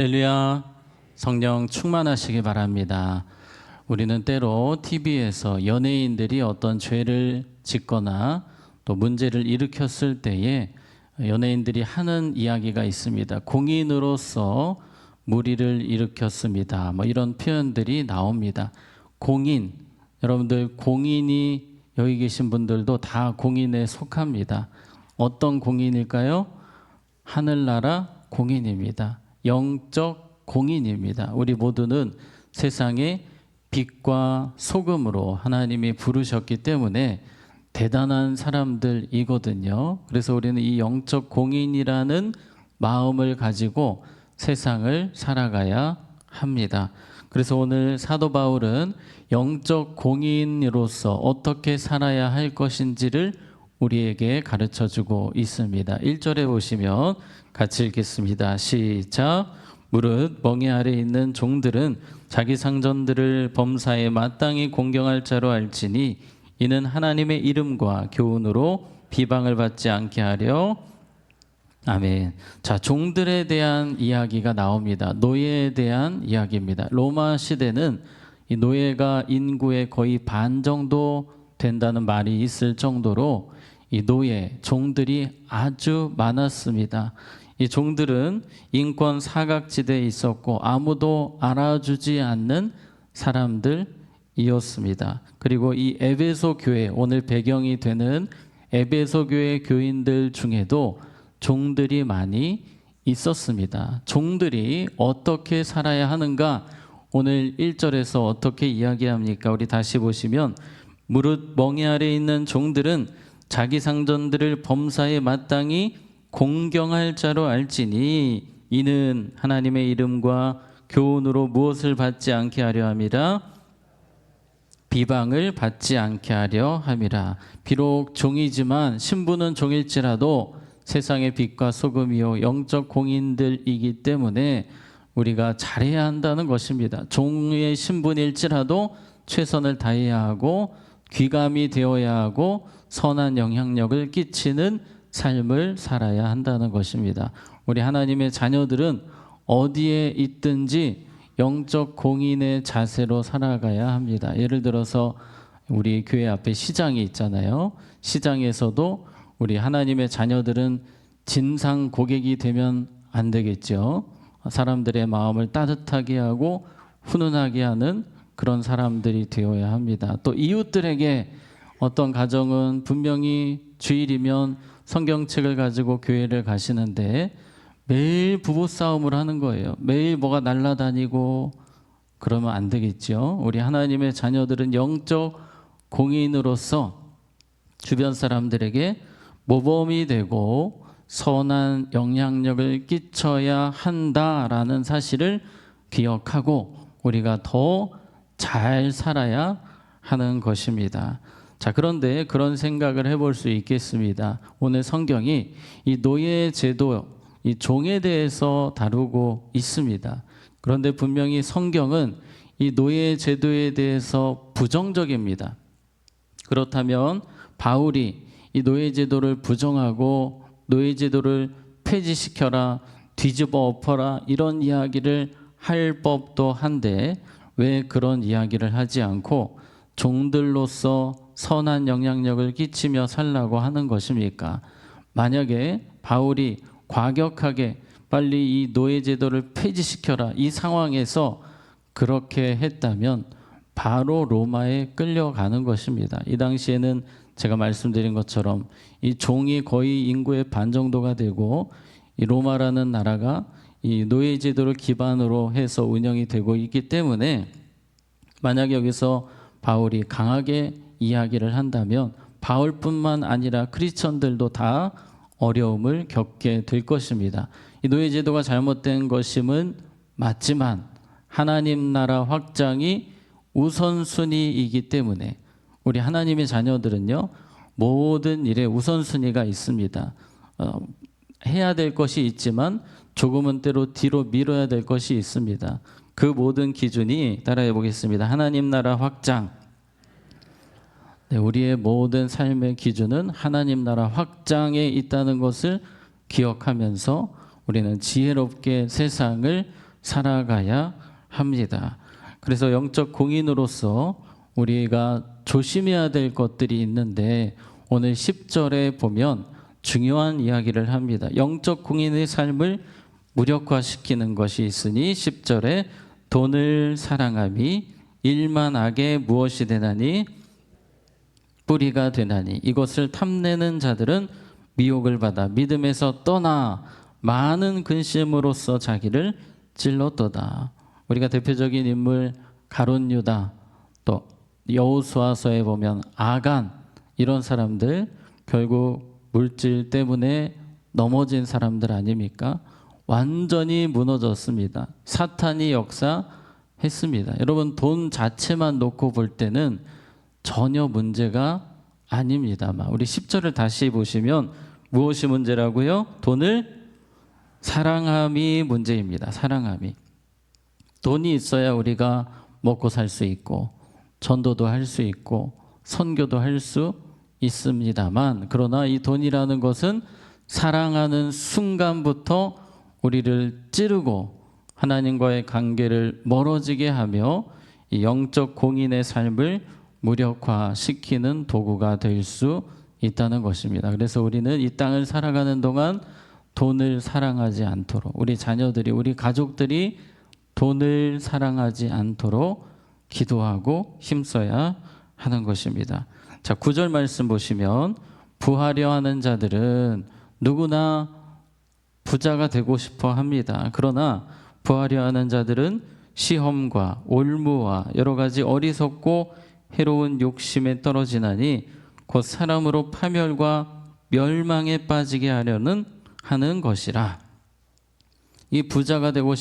할렐루야, 성령 충만하시기 바랍니다. 우리는 때로 TV에서 연예인들이 어떤 죄를 짓거나 또 문제를 일으켰을 때에 연예인들이 하는 이야기가 있습니다. 공인으로서 무리를 일으켰습니다. 이런 표현들이 나옵니다. 공인, 여러분들 공인이 여기 계신 분들도 다 공인에 속합니다. 어떤 공인일까요? 하늘나라 공인입니다. 영적 공인입니다. 우리 모두는 세상의 빛과 소금으로 하나님이 부르셨기 때문에 대단한 사람들이거든요. 그래서 우리는 이 영적 공인이라는 마음을 가지고 세상을 살아가야 합니다. 그래서 오늘 사도 바울은 영적 공인으로서 어떻게 살아야 할 것인지를 우리에게 가르쳐주고 있습니다. 1절에 보시면 같이 읽겠습니다. 시작. 무릇 멍에 아래 있는 종들은 자기 상전들을 범사에 마땅히 공경할 자로 알지니 이는 하나님의 이름과 교훈으로 비방을 받지 않게 하려. 아멘. 자, 종들에 대한 이야기가 나옵니다. 노예에 대한 이야기입니다. 로마 시대는 이 노예가 인구의 거의 반 정도 된다는 말이 있을 정도로 이 노예, 종들이 아주 많았습니다. 이 종들은 인권 사각지대에 있었고 아무도 알아주지 않는 사람들이었습니다. 그리고 이 에베소 교회, 오늘 배경이 되는 에베소 교회 교인들 중에도 종들이 많이 있었습니다. 종들이 어떻게 살아야 하는가? 오늘 1절에서 어떻게 이야기합니까? 우리 다시 보시면 무릇 멍에 아래 있는 종들은 자기 상전들을 범사에 마땅히 공경할 자로 알지니 이는 하나님의 이름과 교훈으로 무엇을 받지 않게 하려 함이라. 비방을 받지 않게 하려 함이라. 비록 종이지만 신분은 종일지라도 세상의 빛과 소금이요 영적 공인들이기 때문에 우리가 잘해야 한다는 것입니다. 종의 신분일지라도 최선을 다해야 하고 귀감이 되어야 하고 선한 영향력을 끼치는 삶을 살아야 한다는 것입니다. 우리 하나님의 자녀들은 어디에 있든지 영적 공인의 자세로 살아가야 합니다. 예를 들어서 우리 교회 앞에 시장이 있잖아요. 시장에서도 우리 하나님의 자녀들은 진상 고객이 되면 안 되겠죠. 사람들의 마음을 따뜻하게 하고 훈훈하게 하는 그런 사람들이 되어야 합니다. 또 이웃들에게 어떤 가정은 분명히 주일이면 성경책을 가지고 교회를 가시는데 매일 부부싸움을 하는 거예요. 매일 뭐가 날아다니고 그러면 안 되겠죠. 우리 하나님의 자녀들은 영적 공인으로서 주변 사람들에게 모범이 되고 선한 영향력을 끼쳐야 한다라는 사실을 기억하고 우리가 더 잘 살아야 하는 것입니다. 자, 그런데 그런 생각을 해볼 수 있겠습니다. 오늘 성경이 이 노예 제도, 이 종에 대해서 다루고 있습니다. 그런데 분명히 성경은 이 노예 제도에 대해서 부정적입니다. 그렇다면 바울이 이 노예 제도를 부정하고 노예 제도를 폐지시켜라, 뒤집어 엎어라 이런 이야기를 할 법도 한데 왜 그런 이야기를 하지 않고 종들로서 선한 영향력을 끼치며 살라고 하는 것입니까? 만약에 바울이 과격하게 빨리 이 노예 제도를 폐지시켜라 이 상황에서 그렇게 했다면 바로 로마에 끌려가는 것입니다. 이 당시에는 제가 말씀드린 것처럼 이 종이 거의 인구의 반 정도가 되고 이 로마라는 나라가 이 노예 제도를 기반으로 해서 운영이 되고 있기 때문에 만약 여기서 바울이 강하게 이야기를 한다면 바울뿐만 아니라 크리스천들도 다 어려움을 겪게 될 것입니다. 이 노예 제도가 잘못된 것임은 맞지만 하나님 나라 확장이 우선순위이기 때문에 우리 하나님의 자녀들은요 모든 일에 우선순위가 있습니다. 해야 될 것이 있지만 조금은 때로 뒤로 미뤄야 될 것이 있습니다. 그 모든 기준이 따라해 보겠습니다. 하나님 나라 확장. 네, 우리의 모든 삶의 기준은 하나님 나라 확장에 있다는 것을 기억하면서 우리는 지혜롭게 세상을 살아가야 합니다. 그래서 영적 공인으로서 우리가 조심해야 될 것들이 있는데 오늘 10절에 보면 중요한 이야기를 합니다. 영적 공인의 삶을 무력화시키는 것이 있으니 10절에 돈을 사랑함이 일만 악에 무엇이 되나니 뿌리가 되나니 이것을 탐내는 자들은 미혹을 받아 믿음에서 떠나 많은 근심으로써 자기를 찔렀도다. 우리가 대표적인 인물 가룟 유다, 또 여호수아서에 보면 아간, 이런 사람들 결국 물질 때문에 넘어진 사람들 아닙니까? 완전히 무너졌습니다. 사탄이 역사했습니다. 여러분, 돈 자체만 놓고 볼 때는 전혀 문제가 아닙니다만 우리 10절을 다시 보시면 무엇이 문제라고요? 돈을 사랑함이 문제입니다. 사랑함이. 돈이 있어야 우리가 먹고 살 수 있고 전도도 할 수 있고 선교도 할 수 있습니다만, 그러나 이 돈이라는 것은 사랑하는 순간부터 우리를 찌르고 하나님과의 관계를 멀어지게 하며 이 영적 공인의 삶을 무력화시키는 도구가 될 수 있다는 것입니다. 그래서 우리는 이 땅을 살아가는 동안 돈을 사랑하지 않도록, 우리 자녀들이, 우리 가족들이 돈을 사랑하지 않도록 기도하고 힘써야 하는 것입니다. 자, 9절 말씀 보시면 부하려 하는 자들은 누구나 부자가 되고 싶어 합니다. 그러나 부하려 하는 자들은 시험과 올무와 여러 가지 어리석고 해로운 욕심에 떨어지나니 곧 사람으로 파멸과 멸망에 빠지게 하는 것이라. 이 부자가 되고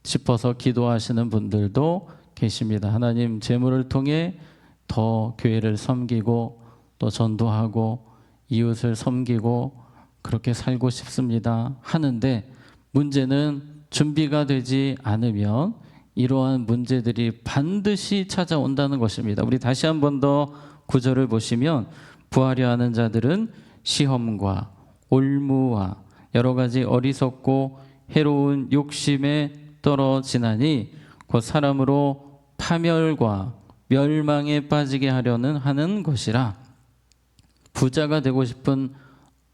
싶어서 기도하시는 분들도 계십니다. 하나님, 재물을 통해 더 교회를 섬기고 또 전도하고 이웃을 섬기고 그렇게 살고 싶습니다 하는데, 문제는 준비가 되지 않으면 이러한 문제들이 반드시 찾아온다는 것입니다. 우리 다시 한 번 더 9절을 보시면 부하려 하는 자들은 시험과 올무와 여러 가지 어리석고 해로운 욕심에 떨어지나니 곧 사람으로 파멸과 멸망에 빠지게 하는 것이라. 부자가 되고 싶은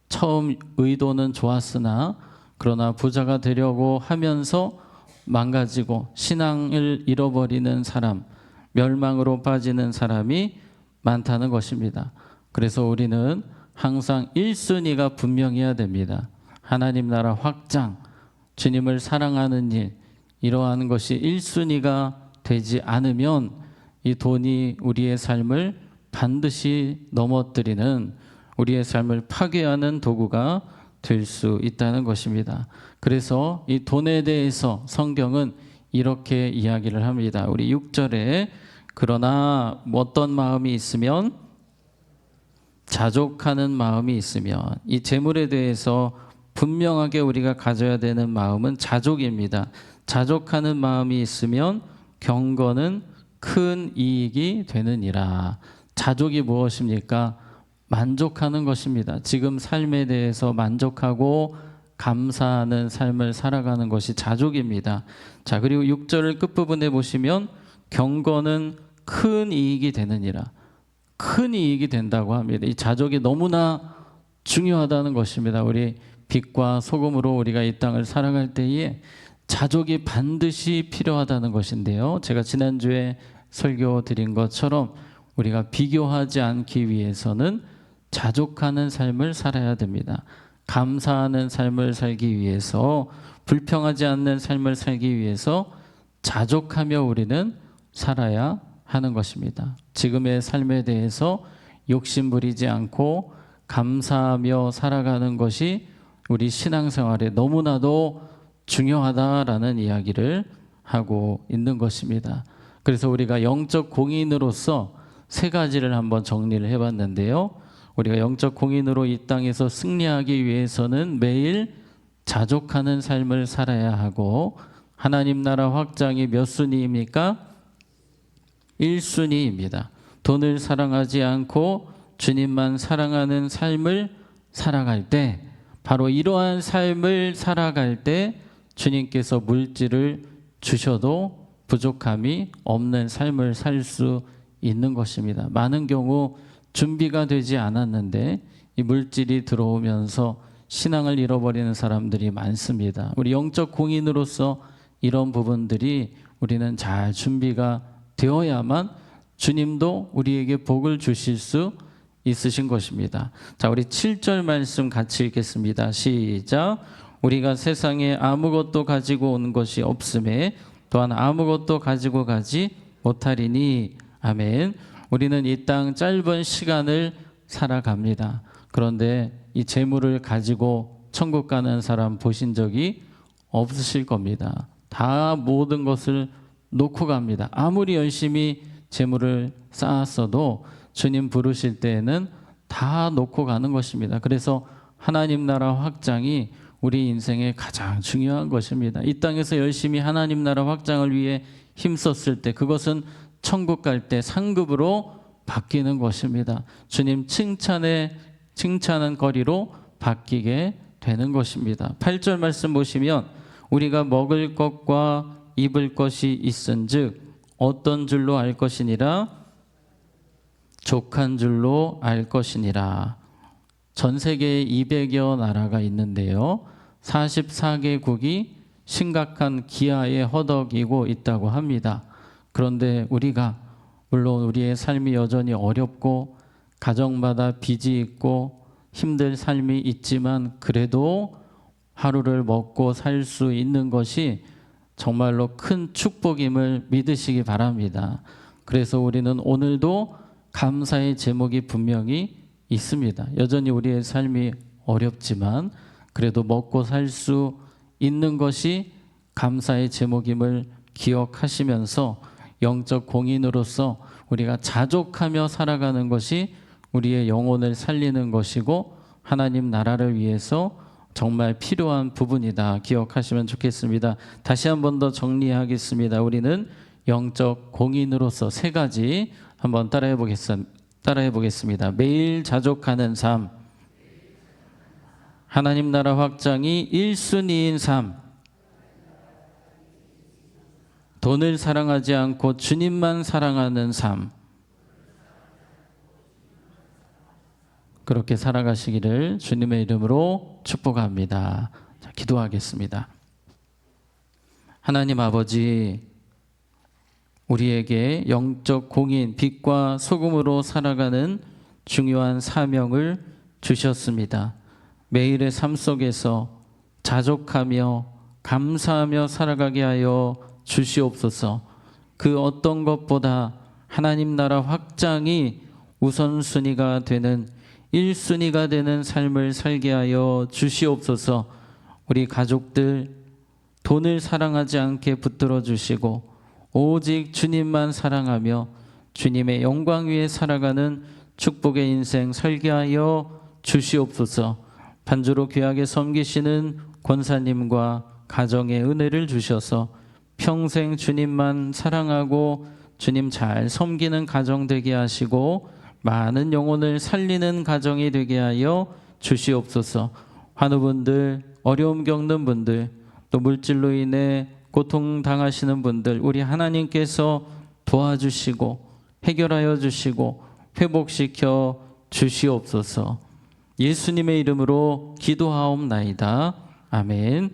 처음 의도는 좋았으나 그러나 부자가 되려고 하면서 망가지고 신앙을 잃어버리는 사람, 멸망으로 빠지는 사람이 많다는 것입니다. 그래서 우리는 항상 1순위가 분명해야 됩니다. 하나님 나라 확장, 주님을 사랑하는 일, 이러한 것이 1순위가 되지 않으면 이 돈이 우리의 삶을 반드시 넘어뜨리는, 우리의 삶을 파괴하는 도구가 될 수 있다는 것입니다. 그래서 이 돈에 대해서 성경은 이렇게 이야기를 합니다. 우리 6절에 그러나 어떤 마음이 있으면, 자족하는 마음이 있으면, 이 재물에 대해서 분명하게 우리가 가져야 되는 마음은 자족입니다. 자족하는 마음이 있으면 경건은 큰 이익이 되느니라. 자족이 무엇입니까? 만족하는 것입니다. 지금 삶에 대해서 만족하고 감사하는 삶을 살아가는 것이 자족입니다. 자, 그리고 6절 끝부분에 보시면 경건은 큰 이익이 되느니라. 큰 이익이 된다고 합니다. 이 자족이 너무나 중요하다는 것입니다. 우리 빛과 소금으로 우리가 이 땅을 살아갈 때에 자족이 반드시 필요하다는 것인데요. 제가 지난주에 설교 드린 것처럼 우리가 비교하지 않기 위해서는 자족하는 삶을 살아야 됩니다. 감사하는 삶을 살기 위해서, 불평하지 않는 삶을 살기 위해서 자족하며 우리는 살아야 하는 것입니다. 지금의 삶에 대해서 욕심 부리지 않고 감사하며 살아가는 것이 우리 신앙생활에 너무나도 중요하다라는 이야기를 하고 있는 것입니다. 그래서 우리가 영적 공인으로서 세 가지를 한번 정리를 해봤는데요. 우리가 영적 공인으로 이 땅에서 승리하기 위해서는 매일 자족하는 삶을 살아야 하고, 하나님 나라 확장이 몇 순위입니까? 1순위입니다. 돈을 사랑하지 않고 주님만 사랑하는 삶을 살아갈 때, 바로 이러한 삶을 살아갈 때 주님께서 물질을 주셔도 부족함이 없는 삶을 살 수 있는 것입니다. 많은 경우 준비가 되지 않았는데 이 물질이 들어오면서 신앙을 잃어버리는 사람들이 많습니다. 우리 영적 공인으로서 이런 부분들이 우리는 잘 준비가 되어야만 주님도 우리에게 복을 주실 수 있으신 것입니다. 자, 우리 7절 말씀 같이 읽겠습니다. 시작. 우리가 세상에 아무것도 가지고 온 것이 없음에 또한 아무것도 가지고 가지 못하리니. 아멘. 우리는 이 땅 짧은 시간을 살아갑니다. 그런데 이 재물을 가지고 천국 가는 사람 보신 적이 없으실 겁니다. 다 모든 것을 놓고 갑니다. 아무리 열심히 재물을 쌓았어도 주님 부르실 때에는 다 놓고 가는 것입니다. 그래서 하나님 나라 확장이 우리 인생에 가장 중요한 것입니다. 이 땅에서 열심히 하나님 나라 확장을 위해 힘썼을 때 그것은 천국 갈 때 상급으로 바뀌는 것입니다. 주님 칭찬은 거리로 바뀌게 되는 것입니다. 8절 말씀 보시면 우리가 먹을 것과 입을 것이 있은즉 어떤 줄로 알 것이니라 족한 줄로 알 것이니라. 전 세계에 200여 나라가 있는데요. 44개국이 심각한 기아에 허덕이고 있다고 합니다. 그런데 우리가 물론 우리의 삶이 여전히 어렵고 가정마다 빚이 있고 힘든 삶이 있지만 그래도 하루를 먹고 살 수 있는 것이 정말로 큰 축복임을 믿으시기 바랍니다. 그래서 우리는 오늘도 감사의 제목이 분명히 있습니다. 여전히 우리의 삶이 어렵지만 그래도 먹고 살 수 있는 것이 감사의 제목임을 기억하시면서 영적 공인으로서 우리가 자족하며 살아가는 것이 우리의 영혼을 살리는 것이고 하나님 나라를 위해서 정말 필요한 부분이다 기억하시면 좋겠습니다. 다시 한 번 더 정리하겠습니다. 우리는 영적 공인으로서 세 가지 한번 따라해 보겠습니다. 매일 자족하는 삶, 하나님 나라 확장이 1순위인 삶, 돈을 사랑하지 않고 주님만 사랑하는 삶, 그렇게 살아가시기를 주님의 이름으로 축복합니다. 자, 기도하겠습니다. 하나님 아버지, 우리에게 영적 공인, 빛과 소금으로 살아가는 중요한 사명을 주셨습니다. 매일의 삶 속에서 자족하며 감사하며 살아가게 하여 주시옵소서. 그 어떤 것보다 하나님 나라 확장이 우선순위가 되는 1순위가 되는 삶을 살게 하여 주시옵소서. 우리 가족들 돈을 사랑하지 않게 붙들어 주시고 오직 주님만 사랑하며 주님의 영광 위에 살아가는 축복의 인생 살게 하여 주시옵소서. 반주로 귀하게 섬기시는 권사님과 가정의 은혜를 주셔서 평생 주님만 사랑하고 주님 잘 섬기는 가정 되게 하시고 많은 영혼을 살리는 가정이 되게 하여 주시옵소서. 환우분들, 어려움 겪는 분들, 또 물질로 인해 고통당하시는 분들 우리 하나님께서 도와주시고 해결하여 주시고 회복시켜 주시옵소서. 예수님의 이름으로 기도하옵나이다. 아멘.